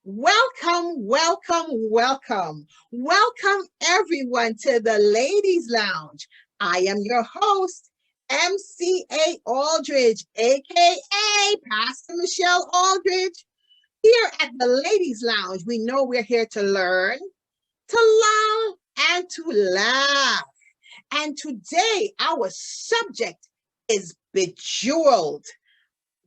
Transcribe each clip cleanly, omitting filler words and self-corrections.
Welcome, welcome, welcome. Welcome everyone to the Ladies Lounge. I am your host, MCA Aldridge, aka Pastor Michelle Aldridge. Here at the Ladies Lounge, we know we're here to learn, to love, and to laugh. And today, our subject is bejeweled.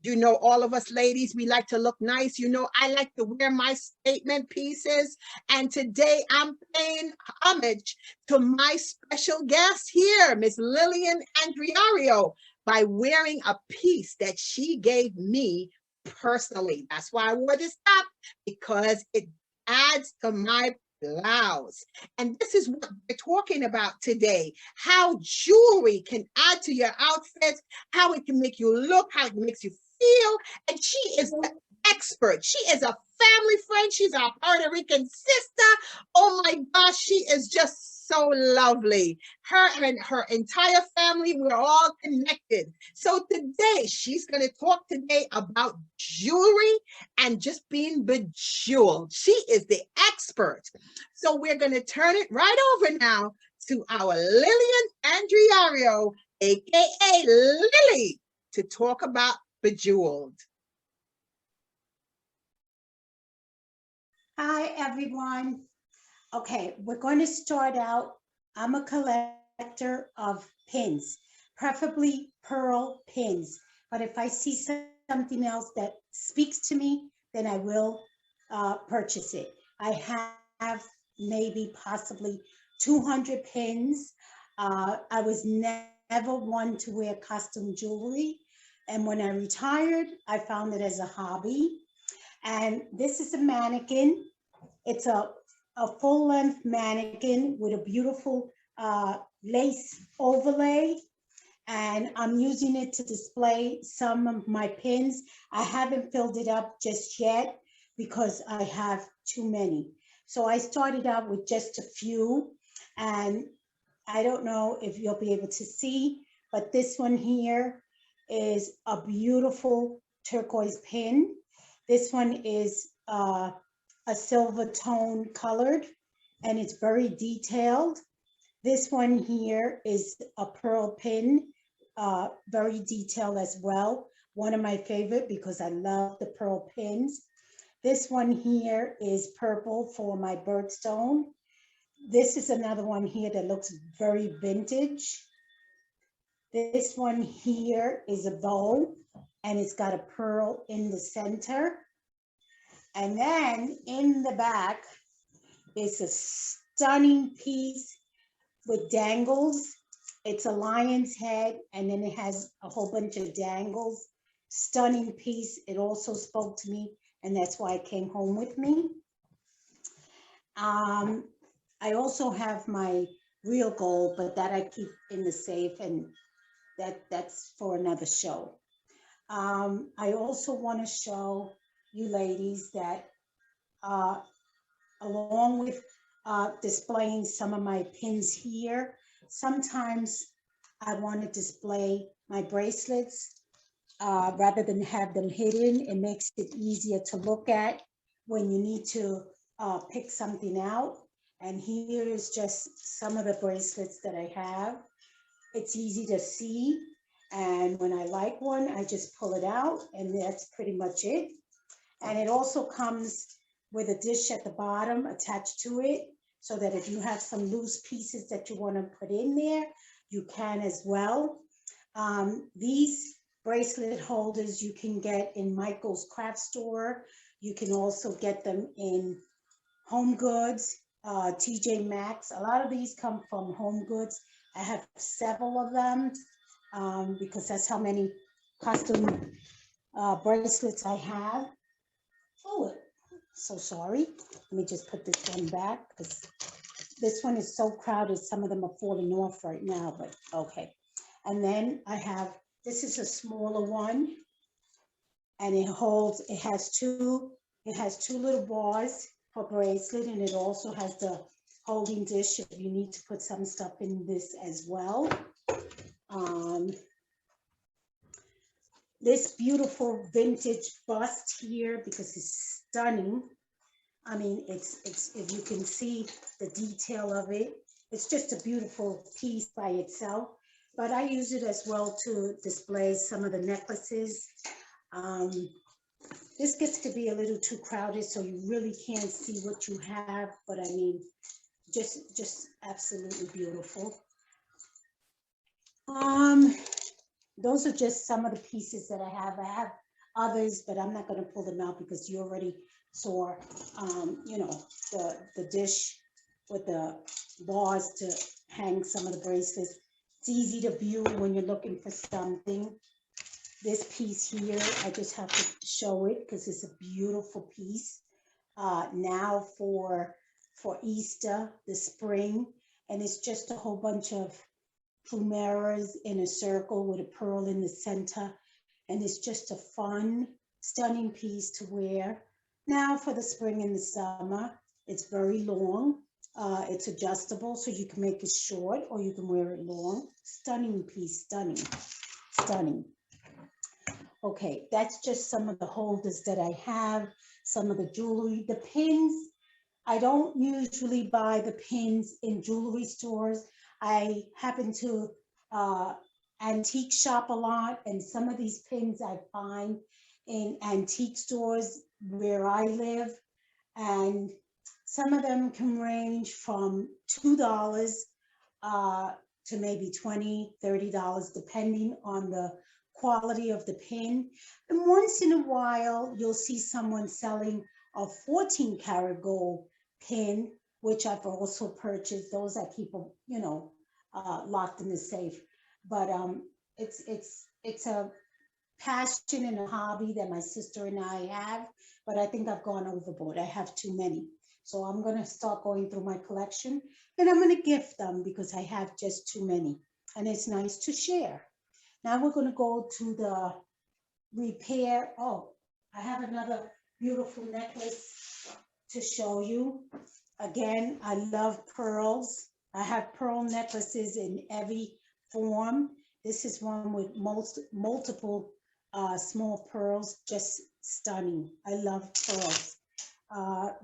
You know, all of us ladies, we like to look nice. You know, I like to wear my statement pieces. And today I'm paying homage to my special guest here, Miss Lillian Andreorio, by wearing a piece that she gave me personally. That's why I wore this top, because it adds to my blouse. And this is what we're talking about today, how jewelry can add to your outfit, how it can make you look, how it makes you feel. And she is the expert. She is a family friend. She's our Puerto Rican sister. Oh my gosh, she is just so lovely. Her and her entire family, we're all connected. So today, she's going to talk today about jewelry and just being bejeweled. She is the expert. So we're going to turn it right over now to our Lillian Andreorio, aka Lily, to talk about Bejeweled. Hi, everyone. Okay, we're going to start out. I'm a collector of pins, preferably pearl pins. But if I see something else that speaks to me, then I will purchase it. I have maybe possibly 200 pins. I was never one to wear custom jewelry. And when I retired, I found it as a hobby. And this is a mannequin. It's a full-length mannequin with a beautiful lace overlay. And I'm using it to display some of my pins. I haven't filled it up just yet because I have too many. So I started out with just a few. And I don't know if you'll be able to see, but this one here is a beautiful turquoise pin. This one is a silver tone colored, and it's very detailed. This one here is a pearl pin, very detailed as well. One of my favorite because I love the pearl pins. This one here is purple for my birthstone. This is another one here that looks very vintage. This one here is a bow, and it's got a pearl in the center. And then in the back is a stunning piece with dangles. It's a lion's head, and then it has a whole bunch of dangles. Stunning piece. It also spoke to me, and that's why it came home with me. I also have my real gold, but that I keep in the safe, and that's for another show. I also want to show you ladies that along with displaying some of my pins here, sometimes I want to display my bracelets rather than have them hidden. It makes it easier to look at when you need to pick something out. And here is just some of the bracelets that I have. It's easy to see, and when I like one, I just pull it out, and that's pretty much it. And it also comes with a dish at the bottom attached to it, so that if you have some loose pieces that you want to put in there, you can as well. These bracelet holders you can get in Michael's craft store. You can also get them in Home Goods, TJ Maxx. A lot of these come from Home Goods. I have several of them because that's how many custom bracelets I have. Oh, so sorry. Let me just put this one back because this one is so crowded. Some of them are falling off right now, but okay. And then I have, this is a smaller one, and it has two little bars for bracelet, and it also has the holding dish if you need to put some stuff in this as well. This beautiful vintage bust here, because it's stunning. I mean, it's if you can see the detail of it, it's just a beautiful piece by itself. But I use it as well to display some of the necklaces. Um, this gets to be a little too crowded, so you really can't see what you have. But I mean, just absolutely beautiful. Those are just some of the pieces that I have. I have others, but I'm not going to pull them out because you already saw, you know, the dish with the bars to hang some of the bracelets. It's easy to view when you're looking for something. This piece here, I just have to show it because it's a beautiful piece. Now for Easter, the spring, and it's just a whole bunch of plumeras in a circle with a pearl in the center. And it's just a fun, stunning piece to wear. Now for the spring and the summer, it's very long. It's adjustable, so you can make it short or you can wear it long. Stunning piece, stunning, stunning. Okay, that's just some of the holders that I have, some of the jewelry. The pins, I don't usually buy the pins in jewelry stores. I happen to antique shop a lot, and some of these pins I find in antique stores where I live, and some of them can range from $2 to maybe $20, $30, depending on the quality of the pin. And once in a while, you'll see someone selling a 14 karat gold pin, which I've also purchased. Those I keep, you know, locked in the safe. But it's a passion and a hobby that my sister and I have, but I think I've gone overboard. I have too many. So I'm going to start going through my collection, and I'm going to gift them because I have just too many. And it's nice to share. Now we're going to go to the repair. Oh, I have another beautiful necklace to show you. Again, I love pearls. I have pearl necklaces in every form. This is one with multiple small pearls, just stunning. I love pearls.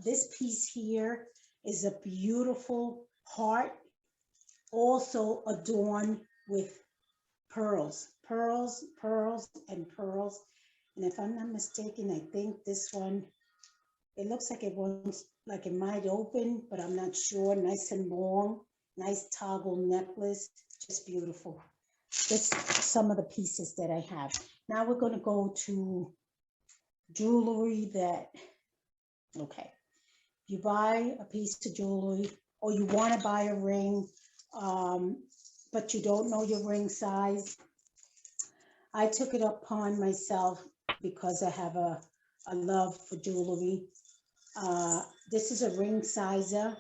This piece here is a beautiful heart, also adorned with pearls, pearls, pearls, and pearls. And if I'm not mistaken, I think this one, it looks like it wants, like it might open, but I'm not sure. Nice and long, nice toggle necklace, just beautiful. Just some of the pieces that I have. Now we're going to go to jewelry that, okay, you buy a piece of jewelry or you want to buy a ring, but you don't know your ring size. I took it upon myself because I have a love for jewelry. This is a ring sizer.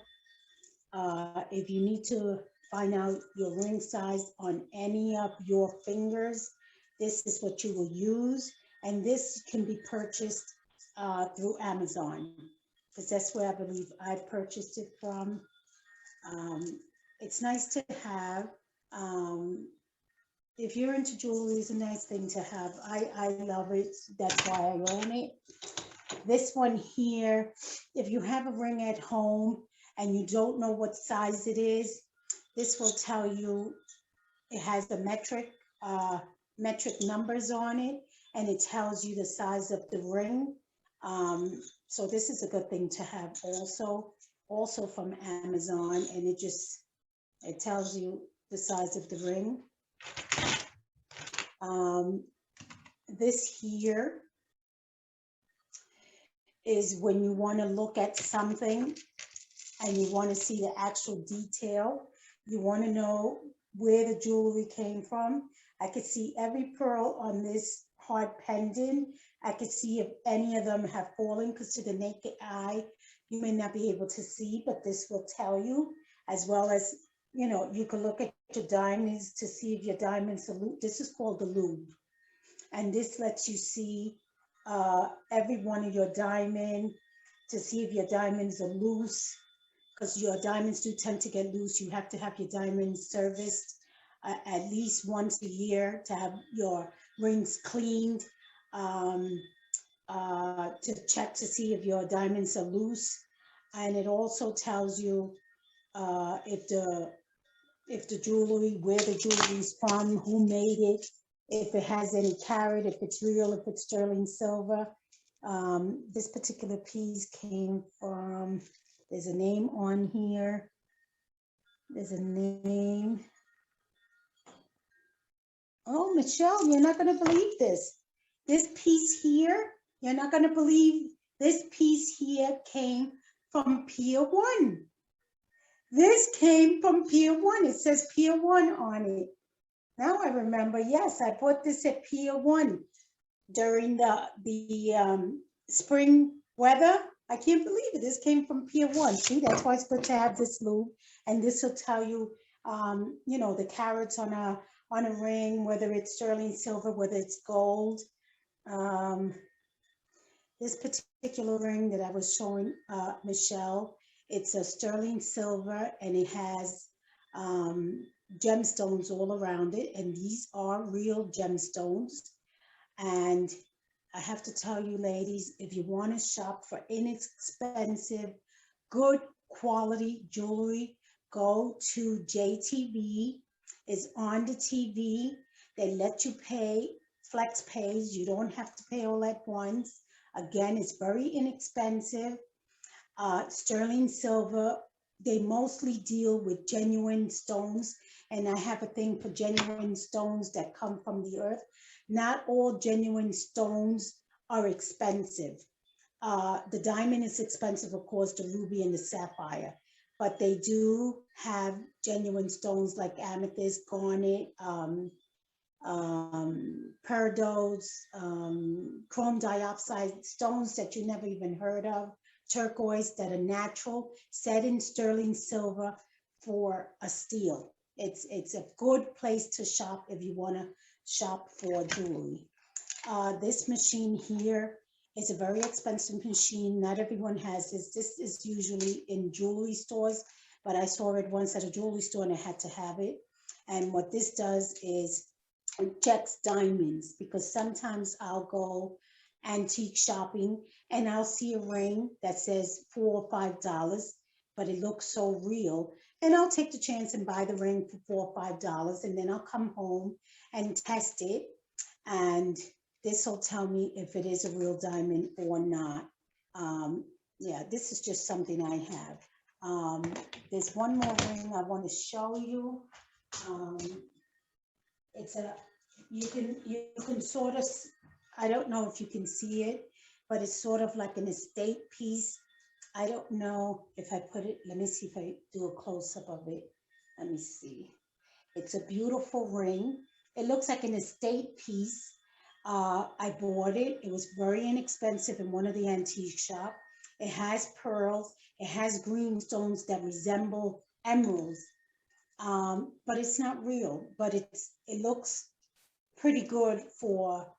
If you need to find out your ring size on any of your fingers, this is what you will use. And this can be purchased through Amazon, because that's where I believe I purchased it from. It's nice to have. If you're into jewelry, it's a nice thing to have. I love it. That's why I own it. This one here, if you have a ring at home and you don't know what size it is, this will tell you. It has the metric numbers on it, and it tells you the size of the ring. So this is a good thing to have also from Amazon, and it tells you the size of the ring. This here is when you want to look at something and you want to see the actual detail. You want to know where the jewelry came from. I could see every pearl on this heart pendant. I could see if any of them have fallen, because to the naked eye, you may not be able to see, but this will tell you, as well as, you know, you can look at your diamonds to see if your diamonds are loose. This is called the lube. And this lets you see every one of your diamond to see if your diamonds are loose, because your diamonds do tend to get loose. You have to have your diamonds serviced at least once a year to have your rings cleaned, to check to see if your diamonds are loose. And it also tells you if the jewelry, where the jewelry is from, who made it, if it has any carat, if it's real, if it's sterling silver. This particular piece came from, there's a name on here. There's a name. Oh, Michelle, you're not going to believe this. This piece here, you're not going to believe this piece here came from Pier 1. This came from Pier 1. It says Pier 1 on it. Now I remember, yes, I bought this at Pier 1 during the spring weather. I can't believe it. This came from Pier 1. See, that's why it's good to have this loop. And this will tell you, you know, the carats on a ring, whether it's sterling silver, whether it's gold. This particular ring that I was showing Michelle, it's a sterling silver and it has gemstones all around it. And these are real gemstones. And I have to tell you, ladies, if you want to shop for inexpensive, good quality jewelry, go to JTV. It's on the TV. They let you pay, flex pays. You don't have to pay all at once. Again, it's very inexpensive. Sterling silver, they mostly deal with genuine stones. And I have a thing for genuine stones that come from the earth. Not all genuine stones are expensive. The diamond is expensive, of course, the ruby and the sapphire, but they do have genuine stones like amethyst, garnet, peridots, chrome dioxide, stones that you never even heard of, turquoise that are natural, set in sterling silver for a steal. It's a good place to shop if you want to shop for jewelry. This machine here is a very expensive machine. Not everyone has this. This is usually in jewelry stores, but I saw it once at a jewelry store and I had to have it. And what this does is it checks diamonds, because sometimes I'll go antique shopping and I'll see a ring that says $4 or $5, but it looks so real. And I'll take the chance and buy the ring for $4 or $5, and then I'll come home and test it. And this will tell me if it is a real diamond or not. Yeah, this is just something I have. There's one more ring I want to show you. It's a, you can sort of, I don't know if you can see it, but it's sort of like an estate piece. I don't know if I put it, let me see if I do a close-up of it. Let me see. It's a beautiful ring. It looks like an estate piece. I bought it. It was very inexpensive in one of the antique shops. It has pearls. It has green stones that resemble emeralds. But it's not real, but it looks pretty good for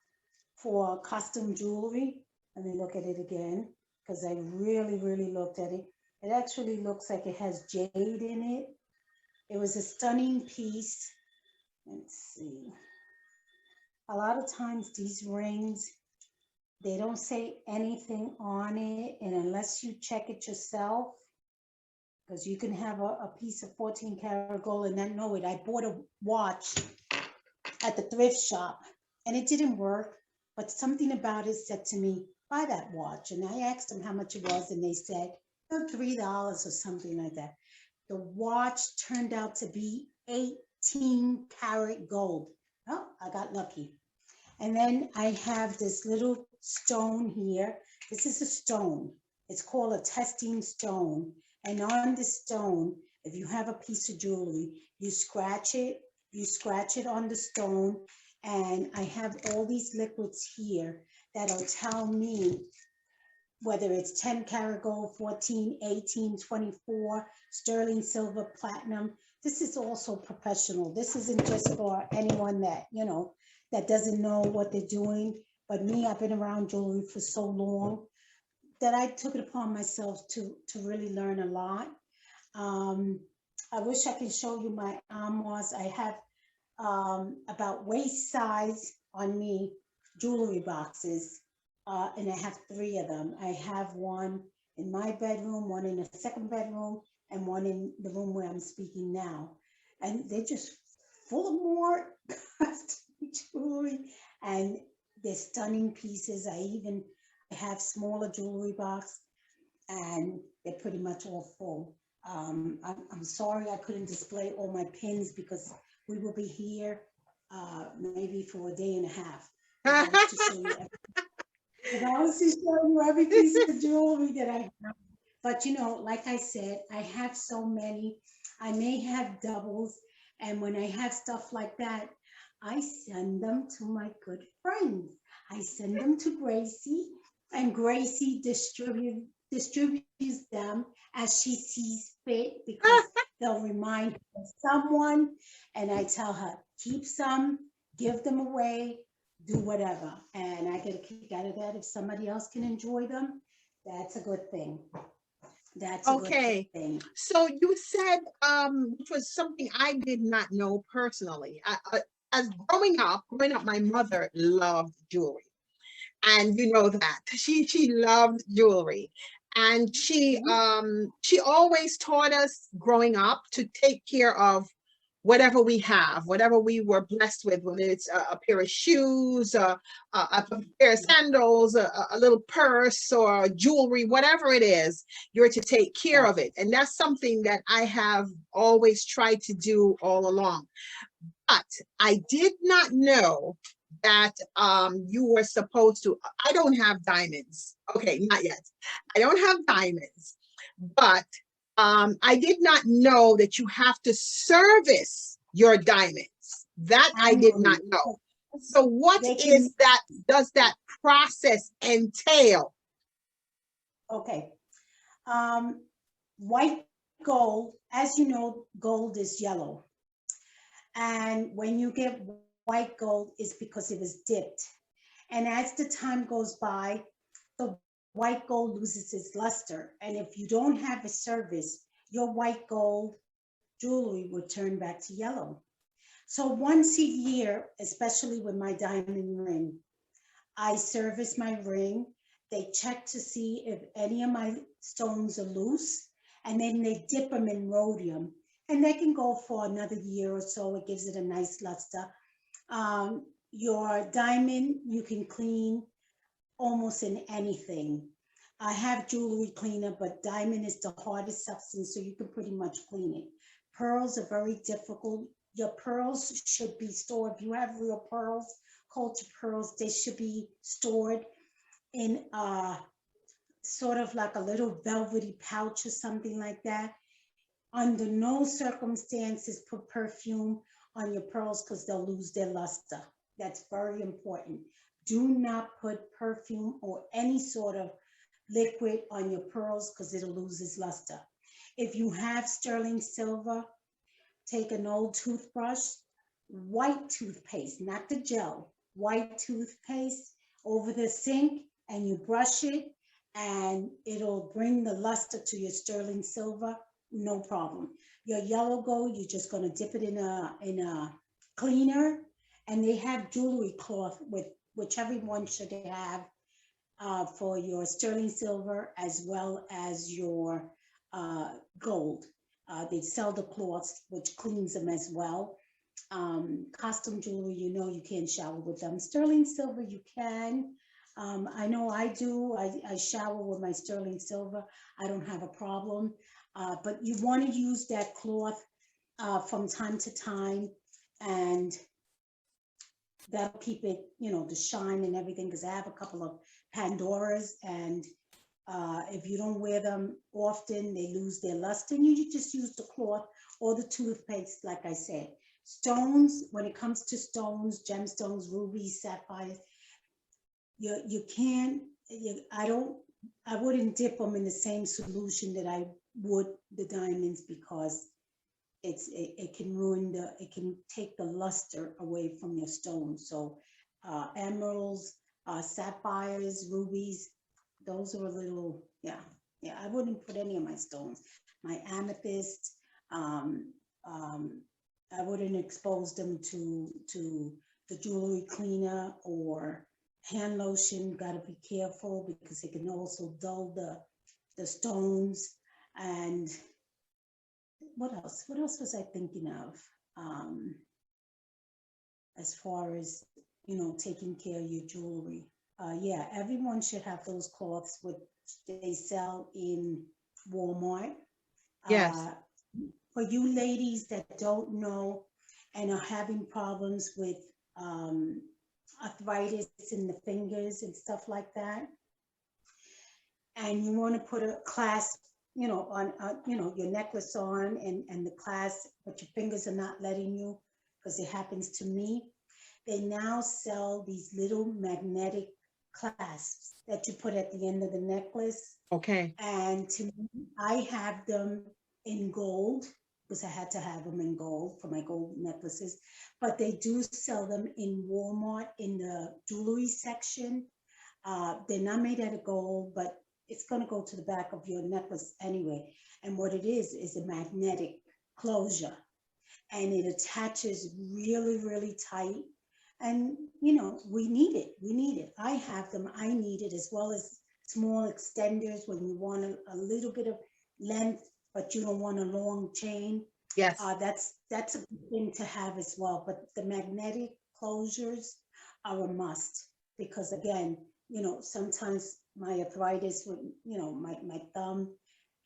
custom jewelry. Let me look at it again, because I really looked at it. It actually looks like it has jade in it. It was a stunning piece. Let's see. A lot of times these rings, they don't say anything on it, and unless you check it yourself, because you can have a piece of 14 karat gold and not know it. I bought a watch at the thrift shop and it didn't work, but something about it said to me, buy that watch. And I asked them how much it was, and they said, oh, $3 or something like that. The watch turned out to be 18 karat gold. Oh, I got lucky. And then I have this little stone here. This is a stone. It's called a testing stone. And on the stone, if you have a piece of jewelry, you scratch it on the stone. And I have all these liquids here that'll tell me whether it's 10 karat gold, 14, 18, 24, sterling silver, platinum. This is also professional. This isn't just for anyone that, you know, that doesn't know what they're doing. But me, I've been around jewelry for so long that I took it upon myself to really learn a lot. I wish I could show you my armoires. I have about waist size on me jewelry boxes, and I have 3 of them. I have one in my bedroom, one in the second bedroom, and one in the room where I'm speaking now. And they're just full of more custom jewelry, and they're stunning pieces. I have smaller jewelry box, and they're pretty much all full. I'm sorry I couldn't display all my pins because we will be here maybe for a day and a half. If I was to show you if I was to show you every piece of jewelry that I have. But you know, like I said, I have so many. I may have doubles, and when I have stuff like that, I send them to my good friends. I send them to Gracie, and Gracie distributes them as she sees fit because they'll remind her of someone. And I tell her, keep some, give them away, do whatever. And I get a kick out of that. If somebody else can enjoy them, that's a good thing. That's a Okay. good thing. So you said, which was something I did not know personally. As growing up, my mother loved jewelry, and you know that she loved jewelry, and she always taught us growing up to take care of whatever we have, whatever we were blessed with, whether it's a pair of shoes, a pair of sandals, a little purse or jewelry, whatever it is, you're to take care of it. And that's something that I have always tried to do all along. But I did not know that you were supposed to. I don't have diamonds. Okay, not yet. I don't have diamonds, but I did not know that you have to service your diamonds. That I did not Annually. know. So what They can, is that? Does that process entail? okay. White gold, as you know, gold is yellow. And when you get white gold, it's because it was dipped. And as the time goes by, the white gold loses its luster. And if you don't have a service, your white gold jewelry will turn back to yellow. So once a year, especially with my diamond ring, I service my ring. They check to see if any of my stones are loose, and then they dip them in rhodium. And they can go for another year or so. It gives it a nice luster. Your diamond, you can clean almost in anything. I have jewelry cleaner, but diamond is the hardest substance, so you can pretty much clean it. Pearls are very difficult. Your pearls should be stored. If you have real pearls, culture pearls, they should be stored in sort of like a little velvety pouch or something like that. Under no circumstances put perfume on your pearls because they'll lose their luster. That's very important. Do not put perfume or any sort of liquid on your pearls because it'll lose its luster. If you have sterling silver, take an old toothbrush, white toothpaste, not the gel, white toothpaste over the sink, and you brush it, and it'll bring the luster to your sterling silver, no problem. Your yellow gold, you're just going to dip it in a cleaner, and they have jewelry cloth with which everyone should have for your sterling silver as well as your gold. They sell the cloths, which cleans them as well. Costume jewelry, you know, you can't shower with them. Sterling silver, you can. I know I do. I shower with my sterling silver. I don't have a problem. But you want to use that cloth from time to time, and that'll keep it, you know, the shine and everything. Because I have a couple of Pandoras, and if you don't wear them often, they lose their luster. And you just use the cloth or the toothpaste, like I said. Stones, when it comes to stones, gemstones, rubies, sapphires, you can't, I wouldn't dip them in the same solution that I would the diamonds, because it can ruin it can take the luster away from your stones. So emeralds, sapphires, rubies, those are a little, yeah, I wouldn't put any of my stones. My amethyst, I wouldn't expose them to the jewelry cleaner or hand lotion. Got to be careful because it can also dull the stones, and what else? What else was I thinking of? As far as, taking care of your jewelry. Yeah, everyone should have those cloths which they sell in Walmart. Yes. Uh, for you ladies that don't know and are having problems with um, arthritis in the fingers and stuff like that, and you want to put a clasp, on, your necklace on, and the clasp, but your fingers are not letting you, because it happens to me. They now sell these little magnetic clasps that you put at the end of the necklace. Okay. And to me, I have them in gold because I had to have them in gold for my gold necklaces. But they do sell them in Walmart in the jewelry section. They're not made out of gold, but it's going to go to the back of your necklace anyway. And what it is a magnetic closure. And it attaches really, really tight. And, we need it. We need it. I have them. I need it, as well as small extenders when you want a little bit of length, but you don't want a long chain. Yes. That's a good thing to have as well. But the magnetic closures are a must, because again, sometimes my arthritis with, my thumb,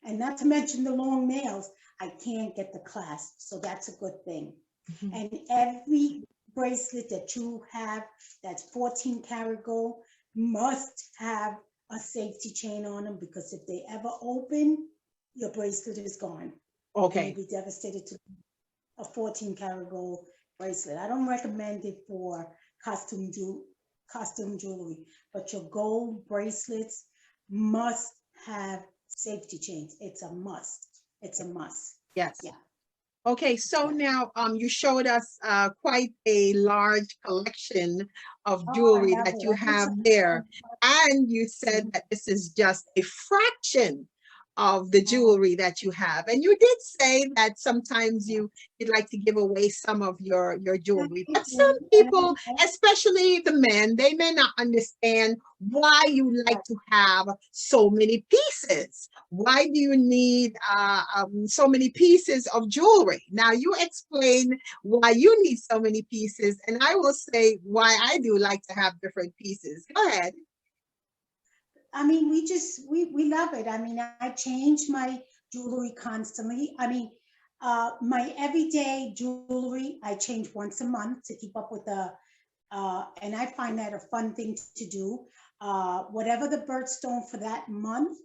and not to mention the long nails, I can't get the clasp. So that's a good thing. Mhm. And every bracelet that you have that's 14 karat gold must have a safety chain on them, because if they ever open, your bracelet is gone. And Okay. you'll be devastated to a 14 karat gold bracelet. I don't recommend it for costume jewelry, but your gold bracelets must have safety chains. It's a must. It's a must. Yes. Yeah. Okay, so Yeah. now you showed us quite a large collection of Oh, I jewelry love that it. you have there, and you said Mhm. that this is just a fraction of the Oh, jewelry that you have. And you did say that sometimes yeah. you'd like to give away some of your jewelry, I but some do. people, especially the men, they may not understand why you like Right. to have so many pieces. Why do you need so many pieces of jewelry? Now, you explain why you need so many pieces, and I will say why I do like to have different pieces. Go ahead. I mean, we love it. I mean, I change my jewelry constantly. I mean, my everyday jewelry I change once a month to keep up with the, and I find that a fun thing to do. Whatever the birthstone for that month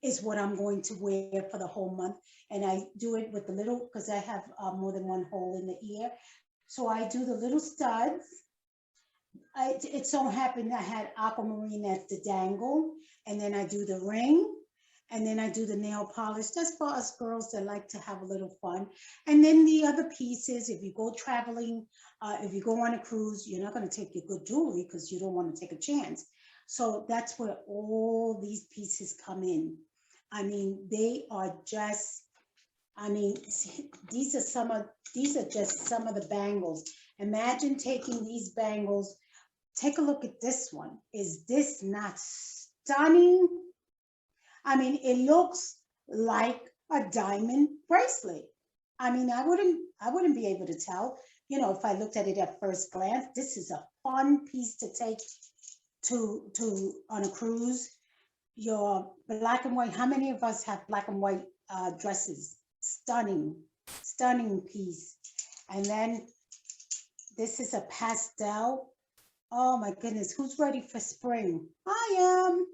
is what I'm going to wear for the whole month, and I do it with the little, because I have more than one hole in the ear. So I do the little studs. It so happened I had aquamarine as the dangle, and then I do the ring, and then I do the nail polish. That's for us girls that like to have a little fun. And then the other pieces, if you go traveling, if you go on a cruise, you're not going to take your good jewelry because you don't want to take a chance. So that's where all these pieces come in. I mean, they are just, I mean, these are just some of the bangles. Imagine taking these bangles. Take a look at this one. Is this not stunning? I mean, it looks like a diamond bracelet. I mean, I wouldn't be able to tell, if I looked at it at first glance. This is a fun piece to take to on a cruise. Your black and white. How many of us have black and white dresses? Stunning, stunning piece. And then this is a pastel. Oh my goodness, who's ready for spring? I am.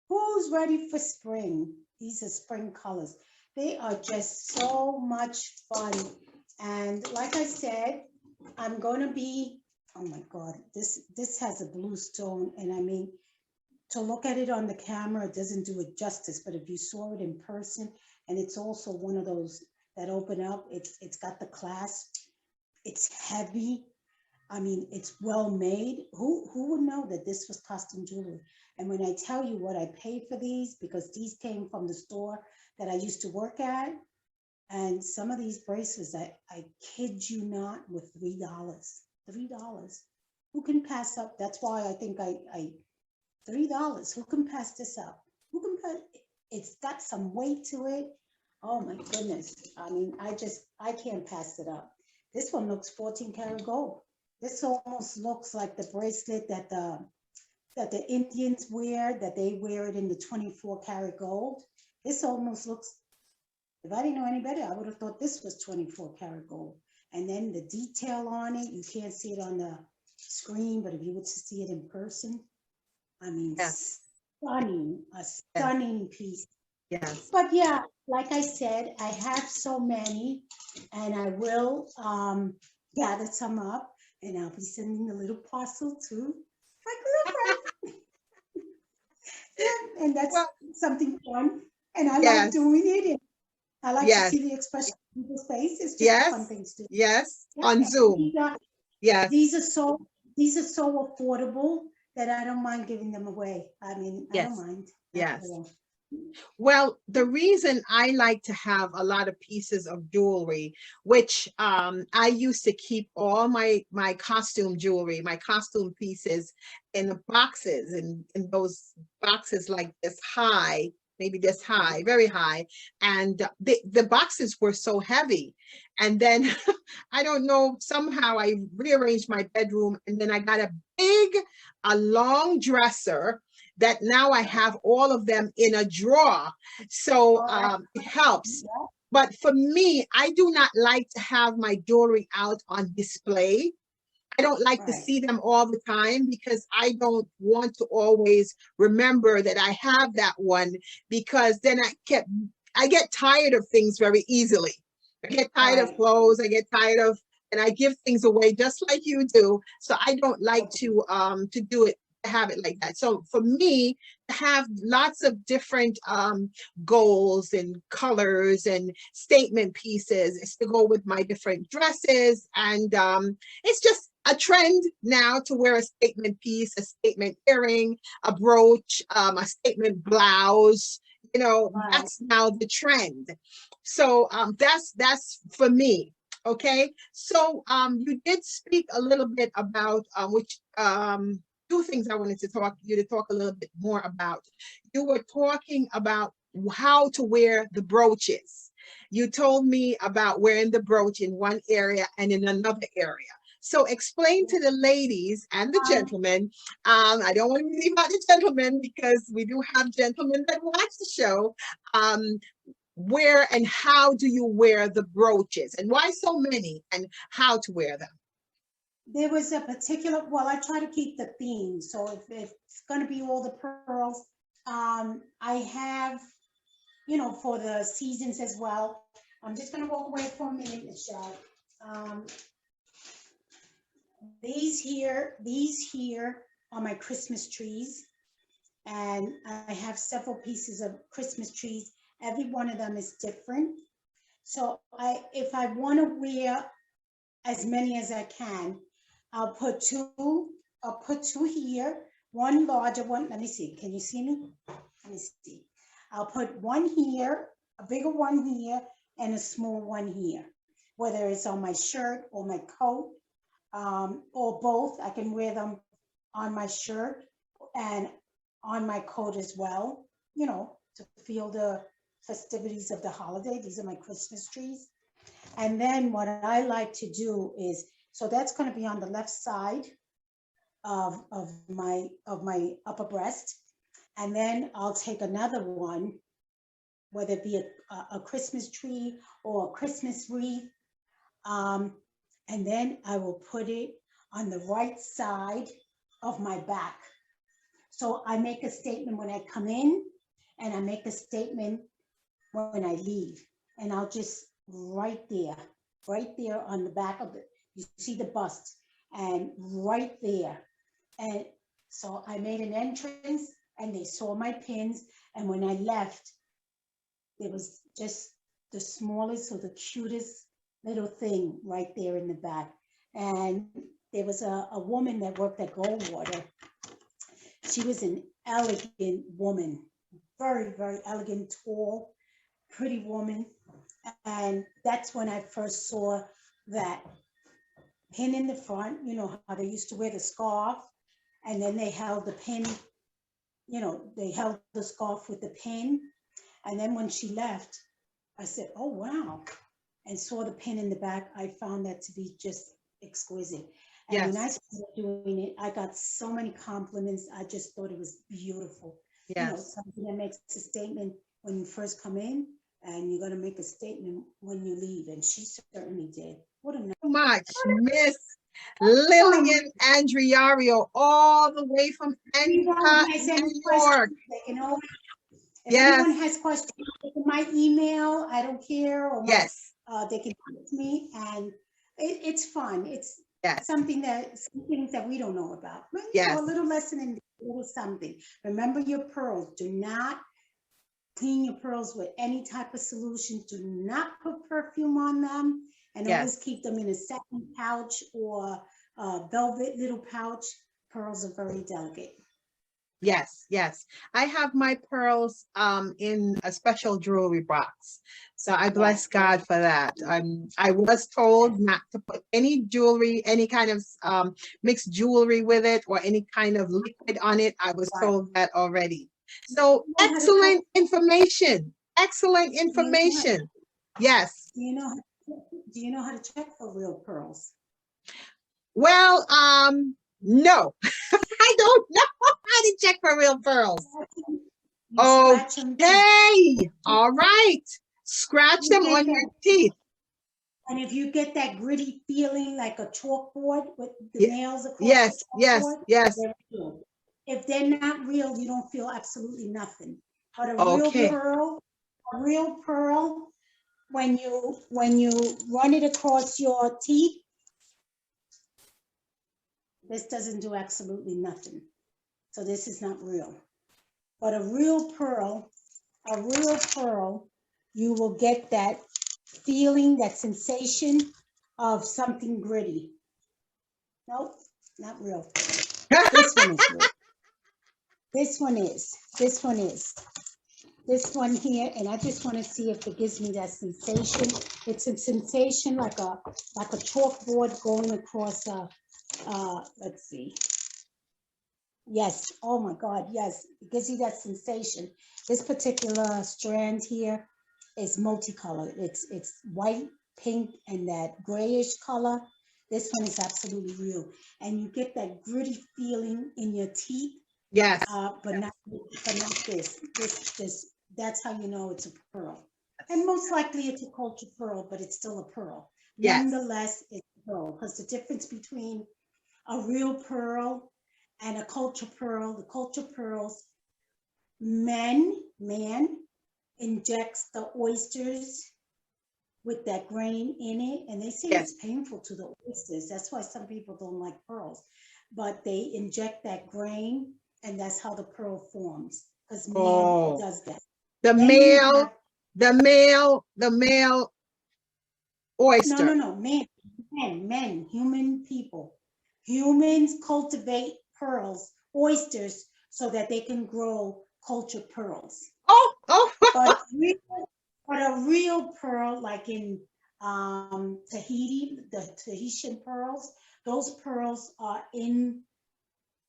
Who's ready for spring? These are spring colors. They are just so much fun. And like I said, I'm going to be, oh my God, this has a blue stone. And I mean, to look at it on the camera, it doesn't do it justice. But if you saw it in person, and it's also one of those that open up, it's got the clasp. It's heavy. I mean, it's well made. Who would know that this was custom jewelry? And when I tell you what I paid for these, because these came from the store that I used to work at, and some of these bracelets, I kid you not, with $3. $3. Who can pass up? That's why I think I $3. Who can pass this up? Who can pass? it's got some weight to it. Oh my goodness. I mean, I can't pass it up. This one looks 14 karat gold. This almost looks like the bracelet that the Indians wear, that they wear it in the 24 karat gold. This almost looks, if I didn't know any better, I would have thought this was 24 karat gold. And then the detail on it, you can't see it on the screen, but if you were to see it in person, I mean, Yes. stunning, a stunning piece. Yes. But yeah, like I said, I have so many, and I will gather some up, and I'll be sending a little parcel to my girlfriend. Yeah, and that's Well, something fun, and I like yes. doing it, and I like to Yes. see the expression on people's face. It's just a fun Yes. thing to do. Yes. Yeah, On Zoom. Yes. these are so affordable that I don't mind giving them away. I mean, I don't Yes. mind. Yes. At all. Well, the reason I like to have a lot of pieces of jewelry, which I used to keep all my costume jewelry, my costume pieces in the boxes, in those boxes like this high, maybe this high, very high. And the boxes were so heavy. And then I don't know, somehow I rearranged my bedroom, and then I got a long dresser that now I have all of them in a drawer. So it helps. But for me, I do not like to have my jewelry out on display. I don't like to see them all the time because I don't want to always remember that I have that one, because then I get tired of things very easily. I get tired of clothes, I get tired of, and I give things away just like you do. So I don't like to do it, have it like that. So for me, to have lots of different goals and colors and statement pieces is to go with my different dresses. And it's just a trend now to wear a statement piece, a statement earring, a brooch, a statement blouse. You know, that's now the trend. So that's for me. Okay, so you did speak a little bit about which two things I wanted to talk a little bit more about. You were talking about how to wear the brooches. You told me about wearing the brooch in one area and in another area. So explain to the ladies and the gentlemen. I don't want to leave out the gentlemen because we do have gentlemen that watch the show. Where and how do you wear the brooches, and why so many, and how to wear them? There was a particular, well, I try to keep the theme. So if it's going to be all the pearls, I have, you know, for the seasons as well. I'm just going to walk away for a minute, Michelle. These here are my Christmas trees. And I have several pieces of Christmas trees. Every one of them is different. So if I want to wear as many as I can, I'll put two here, one larger one. Let me see. Can you see me? Let me see. I'll put one here, a bigger one here, and a small one here. Whether it's on my shirt or my coat, or both. I can wear them on my shirt and on my coat as well, you know, to feel the festivities of the holiday. These are my Christmas trees. And then what I like to do is, so that's going to be on the left side of my upper breast. And then I'll take another one, whether it be a Christmas tree or a Christmas wreath. And then I will put it on the right side of my back. So I make a statement when I come in, and I make a statement when I leave. And I'll just right there on the back of it, you see the bust, and right there. And so I made an entrance, and they saw my pins. And when I left, there was just the smallest or the cutest little thing right there in the back. And there was a woman that worked at Goldwater. She was an elegant woman, very, very elegant, tall, pretty woman. And that's when I first saw that pin in the front, you know, how they used to wear the scarf. And then they held the pin, you know, they held the scarf with the pin. And then when she left, I said, oh, wow. And saw the pin in the back. I found that to be just exquisite. And when I Yes. started doing it, I got so many compliments. I just thought it was beautiful. You know, Yes. something that makes a statement when you first come in, and you're going to make a statement when you leave. And she certainly did. What a nice Much, Miss Lillian Andreorio, all the way from anyone Endicott, has any New York. questions, they can always, if anyone Yes. has questions, my email, I don't care, or my, Yes. they can text me, and it's fun. It's Yes. some things that we don't know about. But, you know, Yes. a little lesson in a little something. Remember your pearls. Do not clean your pearls with any type of solution. Do not put perfume on them, and always Yes. keep them in a satin pouch or a velvet little pouch. Pearls are very delicate. Yes, yes. I have my pearls in a special jewelry box. So I bless Yes. God for that. I was told not to put any jewelry, any kind of mixed jewelry with it or any kind of liquid on it. I was Right. told that already. So You know how to excellent information. Excellent do you know how, information. Yes. do you know do you know how to check for real pearls? Well, no, I don't know how to check for real pearls. You scratch them to Okay. All right. Scratch you them get on your that, teeth. and if you get that gritty feeling like a chalkboard with the Ye- nails across the Yes, yes, chalkboard, yes. they're real. If they're not real, you don't feel absolutely nothing. But Okay. a real pearl, when you run it across your teeth, this doesn't do absolutely nothing. So this is not real. But a real pearl, you will get that feeling, that sensation of something gritty. Nope, not real. This one is real. This one is. This one is. This one here, and I just want to see if it gives me that sensation. It's a sensation like a chalkboard going across a. Let's see. Yes. Oh my God. Yes. It gives you that sensation. This particular strand here is multicolored. It's white, pink, and that grayish color. This one is absolutely real. And you get that gritty feeling in your teeth, Yes. but not this. That's how you know it's a pearl. And most likely it's a culture pearl, but it's still a pearl. Yes. Nonetheless, it's a pearl, because the difference between a real pearl and a culture pearl, the culture pearls, man injects the oysters with that grain in it, and they say Yes. it's painful to the oysters. That's why some people don't like pearls, but they inject that grain, and that's how the pearl forms, because man does that. The Then you male, have the male, the male oyster. no, men, human people. Humans cultivate pearls, oysters, so that they can grow culture pearls. Oh. But a real pearl, like in Tahiti, the Tahitian pearls, those pearls are in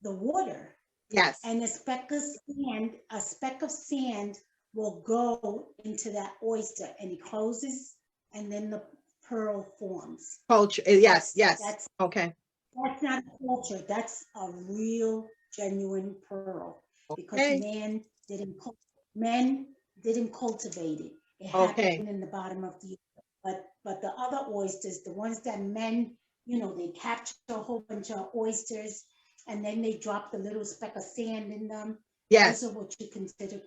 the water, Yes. and a speck of sand will go into that oyster, and it closes, and then the pearl forms. Culture. Yes. Yes. That's Okay. That's not a culture. That's a real, genuine pearl, because Okay. men didn't cultivate it. It Okay. happened in the bottom of the earth. But the other oysters, the ones that men, they capture a whole bunch of oysters, and then they drop the little speck of sand in them. Yes. Those are what you consider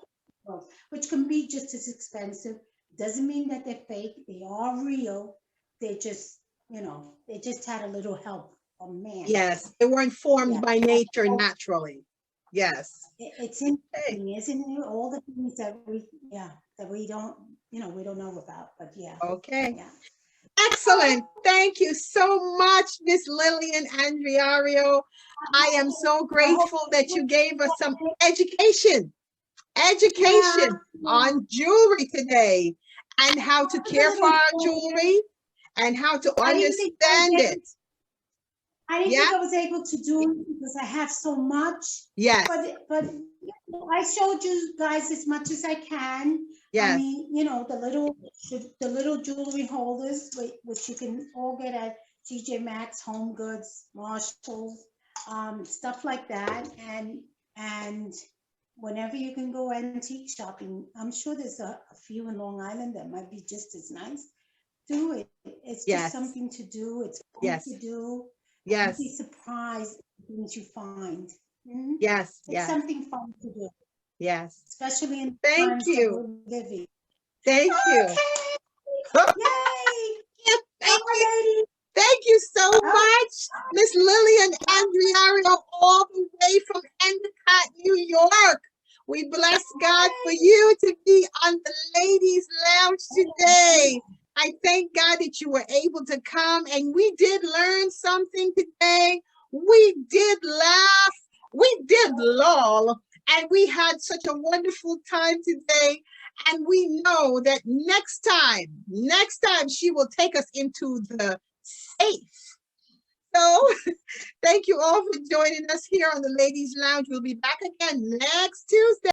pearls, which can be just as expensive. Doesn't mean that they're fake. They are real. They just, they just had a little help. Oh man. Yes. They weren't formed by nature naturally. Yes. It's interesting, isn't it? All the things that we don't, we don't know about, but yeah. Okay. Yeah. Excellent. Thank you so much, Miss Lillian Andreorio. I am so grateful that you gave us some education on jewelry today, and how to care for our jewelry and how to understand it. I didn't think I was able to do it because I have so much. Yes. But I showed you guys as much as I can. Yes. I mean, you know, the little jewelry holders, which you can all get at TJ Maxx, Home Goods, Marshalls, stuff like that. And whenever you can go antique shopping, I'm sure there's a few in Long Island that might be just as nice. Do it. It's just Yes. something to do. It's fun Yes. to do. Yes. You'd be surprised at the things you find. Mhm. Yes. It's Yes. something fun to do, Yes. especially in the Thank times that you. we're living. Thank you. Yay! Thank Bye, you. ladies. Thank you so Oh, much, Miss Lillian Andreorio, all the way from Endicott, New York. We bless God for you to be on the Ladies Lounge today. I thank God that you were able to come, and we did learn something today. We did laugh, we did loll, and we had such a wonderful time today. And we know that next time she will take us into the safe. So thank you all for joining us here on the Ladies Lounge. We'll be back again next Tuesday.